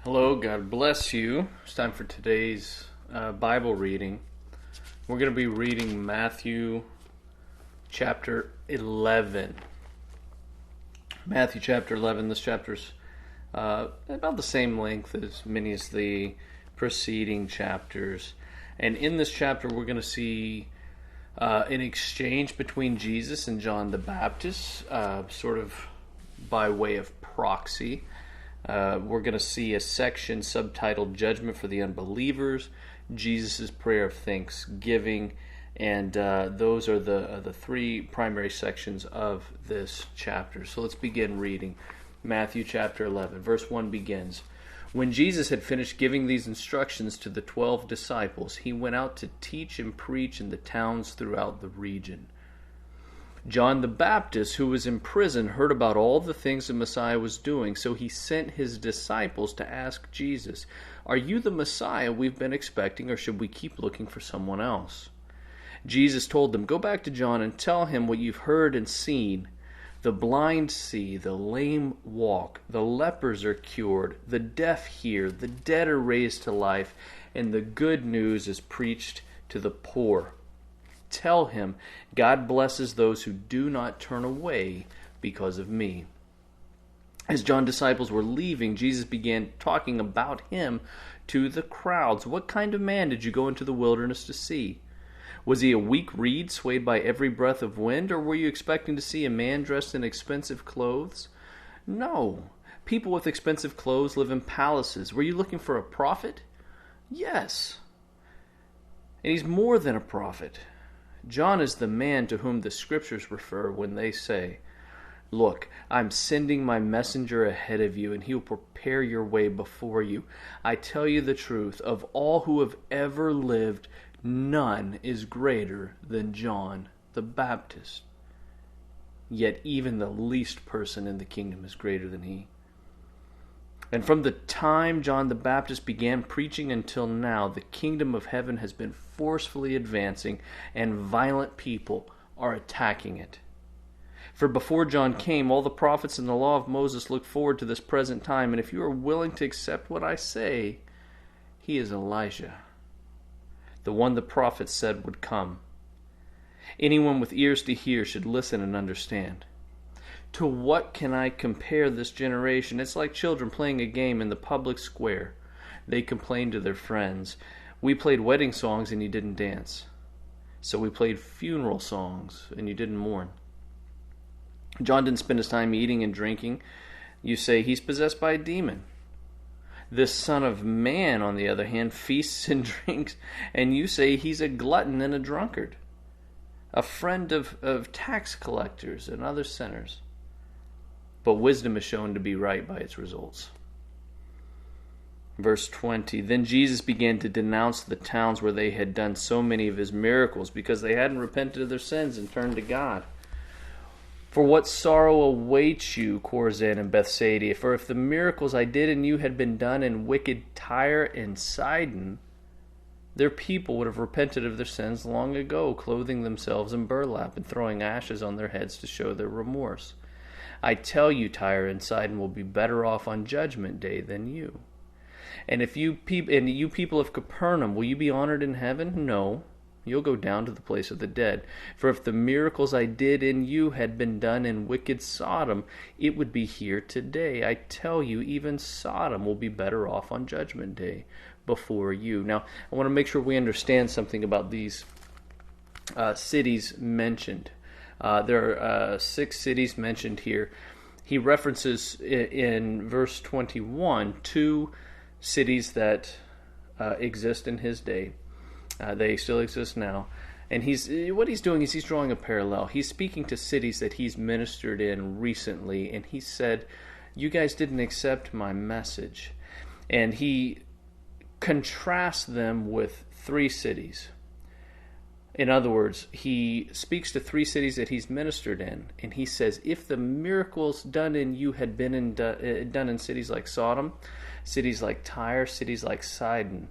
Hello, God bless you. It's time for today's Bible reading. We're going to be reading Matthew chapter 11. Matthew chapter 11, this chapter's about the same length as many as the preceding chapters. And in this chapter, we're going to see an exchange between Jesus and John the Baptist, sort of by way of proxy. We're going to see a section subtitled Judgment for the Unbelievers, Jesus' Prayer of Thanksgiving, and those are the three primary sections of this chapter. So let's begin reading. Matthew chapter 11, verse 1 begins, "When Jesus had finished giving these instructions to the 12 disciples, he went out to teach and preach in the towns throughout the region. John the Baptist, who was in prison, heard about all the things the Messiah was doing, so he sent his disciples to ask Jesus, 'Are you the Messiah we've been expecting, or should we keep looking for someone else?' Jesus told them, 'Go back to John and tell him what you've heard and seen. The blind see, the lame walk, the lepers are cured, the deaf hear, the dead are raised to life, and the good news is preached to the poor. Tell him, God blesses those who do not turn away because of me.' As John's disciples were leaving, Jesus began talking about him to the crowds. 'What kind of man did you go into the wilderness to see? Was he a weak reed swayed by every breath of wind, or were you expecting to see a man dressed in expensive clothes? No. People with expensive clothes live in palaces. Were you looking for a prophet? Yes. And he's more than a prophet. John is the man to whom the scriptures refer when they say, 'Look, I'm sending my messenger ahead of you, and he will prepare your way before you.' I tell you the truth, of all who have ever lived, none is greater than John the Baptist. Yet even the least person in the kingdom is greater than he. And from the time John the Baptist began preaching until now, the kingdom of heaven has been forcefully advancing, and violent people are attacking it. For before John came, all the prophets and the law of Moses looked forward to this present time, and if you are willing to accept what I say, he is Elijah, the one the prophets said would come. Anyone with ears to hear should listen and understand. To what can I compare this generation? It's like children playing a game in the public square. They complain to their friends, 'We played wedding songs and you didn't dance. So we played funeral songs and you didn't mourn.' John didn't spend his time eating and drinking. You say he's possessed by a demon. This Son of Man, on the other hand, feasts and drinks, and you say he's a glutton and a drunkard, a friend of tax collectors and other sinners. But wisdom is shown to be right by its results." Verse 20, "Then Jesus began to denounce the towns where they had done so many of his miracles, because they hadn't repented of their sins and turned to God. 'For what sorrow awaits you, Chorazin and Bethsaida? For if the miracles I did in you had been done in wicked Tyre and Sidon, their people would have repented of their sins long ago, clothing themselves in burlap and throwing ashes on their heads to show their remorse. I tell you, Tyre and Sidon will be better off on Judgment Day than you. And you people of Capernaum, will you be honored in heaven? No, you'll go down to the place of the dead. For if the miracles I did in you had been done in wicked Sodom, it would be here today. I tell you, even Sodom will be better off on Judgment Day before you." Now, I want to make sure we understand something about these cities mentioned. There are 6 cities mentioned here. He references in verse 21 2 cities that exist in his day. They still exist now. And what he's doing is he's drawing a parallel. He's speaking to cities that he's ministered in recently, and he said, "You guys didn't accept my message." And he contrasts them with 3 cities. In other words, he speaks to 3 cities that he's ministered in, and he says, if the miracles done in you had been done in cities like Sodom, cities like Tyre, cities like Sidon,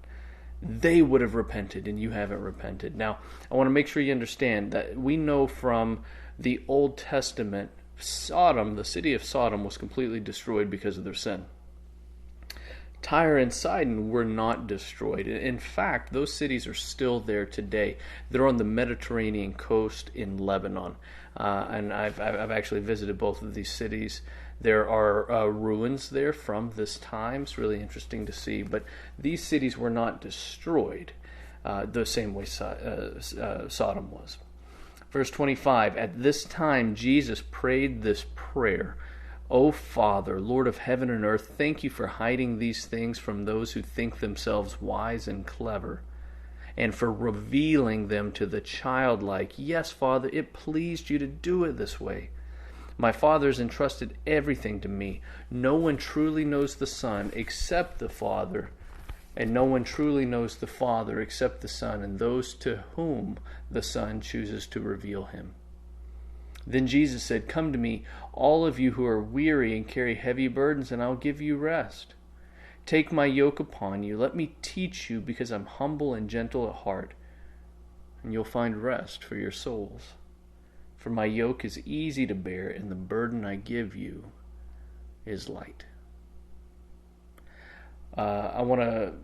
they would have repented, and you haven't repented. Now, I want to make sure you understand that we know from the Old Testament, Sodom, the city of Sodom, was completely destroyed because of their sin. Tyre and Sidon were not destroyed. In fact, those cities are still there today. They're on the Mediterranean coast in Lebanon. And I've actually visited both of these cities. There are ruins there from this time. It's really interesting to see. But these cities were not destroyed the same way Sodom was. Verse 25, at this time Jesus prayed this prayer. O Father, Lord of heaven and earth, thank you for hiding these things from those who think themselves wise and clever, and for revealing them to the childlike. Yes, Father, it pleased you to do it this way. My Father has entrusted everything to me. No one truly knows the Son except the Father, and no one truly knows the Father except the Son, and those to whom the Son chooses to reveal him. Then Jesus said, come to me, all of you who are weary and carry heavy burdens, and I'll give you rest. Take my yoke upon you. Let me teach you, because I'm humble and gentle at heart, and you'll find rest for your souls. For my yoke is easy to bear, and the burden I give you is light. I want to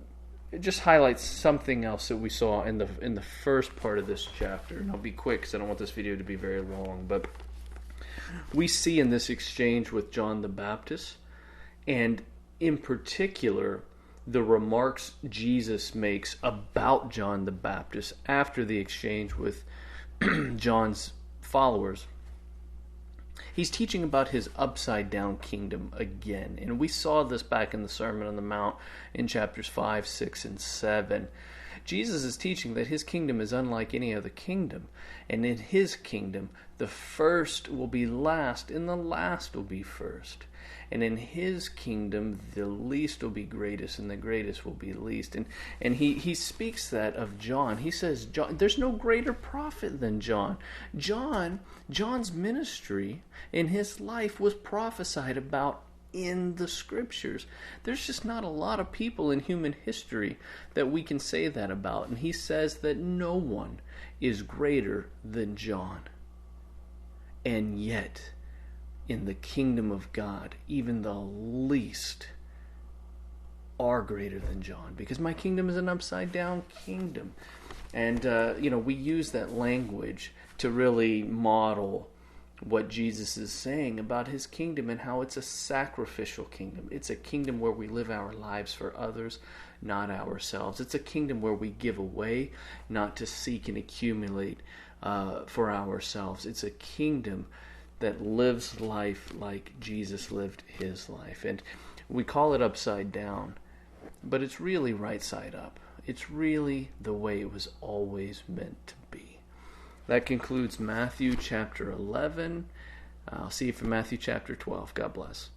just highlight something else that we saw in the first part of this chapter, and I'll be quick because I don't want this video to be very long. But we see in this exchange with John the Baptist, and in particular, the remarks Jesus makes about John the Baptist after the exchange with John's followers. He's teaching about his upside down kingdom again. And we saw this back in the Sermon on the Mount in chapters 5, 6, and 7. Jesus is teaching that his kingdom is unlike any other kingdom. And in his kingdom, the first will be last and the last will be first. And in his kingdom, the least will be greatest and the greatest will be least. And he speaks that of John. He says, John, there's no greater prophet than John. John's ministry in his life was prophesied about in the scriptures. There's just not a lot of people in human history that we can say that about. And he says that no one is greater than John. And yet, in the kingdom of God, even the least are greater than John, because my kingdom is an upside down kingdom. And we use that language to really model what Jesus is saying about his kingdom and how it's a sacrificial kingdom. It's a kingdom where we live our lives for others, not ourselves. It's a kingdom where we give away, not to seek and accumulate for ourselves. It's a kingdom that lives life like Jesus lived his life. And we call it upside down, but it's really right side up. It's really the way it was always meant to be. That concludes Matthew chapter 11. I'll see you for Matthew chapter 12. God bless.